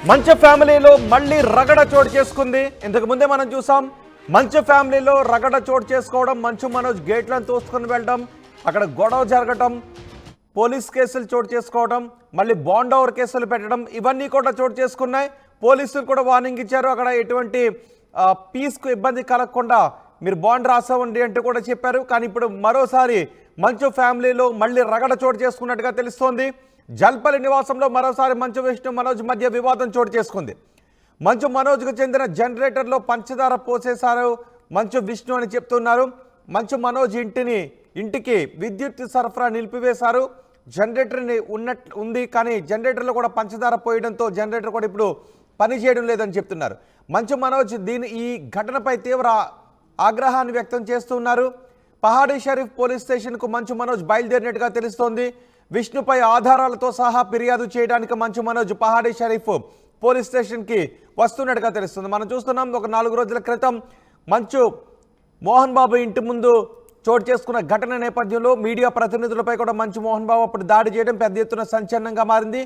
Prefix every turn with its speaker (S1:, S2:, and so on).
S1: మంచు ఫ్యామిలీలో మళ్ళీ రగడ చోటు చేసుకుంది. ఇంతకు ముందే మనం చూసాం మంచు ఫ్యామిలీలో రగడ చోటు చేసుకోవడం, మంచు మనోజ్ గేట్లను తోసుకొని వెళ్ళడం, అక్కడ గొడవ జరగటం, పోలీస్ కేసులు చోటు చేసుకోవడం, మళ్ళీ బాండ్ ఓవర్ కేసులు పెట్టడం, ఇవన్నీ కూడా చోటు చేసుకున్నాయి. పోలీసులు కూడా వార్నింగ్ ఇచ్చారు, అక్కడ ఎటువంటి పీస్కు ఇబ్బంది కలగకుండా మీరు బాండ్ రాసావండి అంటూ కూడా చెప్పారు. కానీ ఇప్పుడు మరోసారి మంచు ఫ్యామిలీలో మళ్ళీ రగడ చోటు చేసుకున్నట్టుగా తెలుస్తోంది. జల్పల్లి నివాసంలో మరోసారి మంచు విష్ణు మనోజ్ మధ్య వివాదం చోటు చేసుకుంది. మంచు మనోజ్కు చెందిన జనరేటర్లో పంచదార పోసేశారు మంచు విష్ణు అని చెప్తున్నారు. మంచు మనోజ్ ఇంటికి విద్యుత్ సరఫరా నిలిపివేశారు. జనరేటర్ ఉంది, కానీ జనరేటర్లో కూడా పంచదార పోయడంతో జనరేటర్ కూడా ఇప్పుడు పనిచేయడం లేదని చెప్తున్నారు. మంచు మనోజ్ ఈ ఘటనపై తీవ్ర ఆగ్రహాన్ని వ్యక్తం చేస్తున్నారు. పహాడీ షరీఫ్ పోలీస్ స్టేషన్కు మంచు మనోజ్ బయలుదేరినట్టుగా తెలుస్తోంది. విష్ణుపై ఆధారాలతో సహా ఫిర్యాదు చేయడానికి మంచు మనోజ్ పహాడీ షరీఫ్ పోలీస్ స్టేషన్కి వస్తున్నట్టుగా తెలుస్తుంది. మనం చూస్తున్నాం, ఒక 4 రోజుల క్రితం మంచు మోహన్ బాబు ఇంటి ముందు చోటు చేసుకున్న ఘటన నేపథ్యంలో మీడియా ప్రతినిధులపై కూడా మంచు మోహన్ బాబు అప్పుడు దాడి చేయడం పెద్ద ఎత్తున సంచలనంగా మారింది.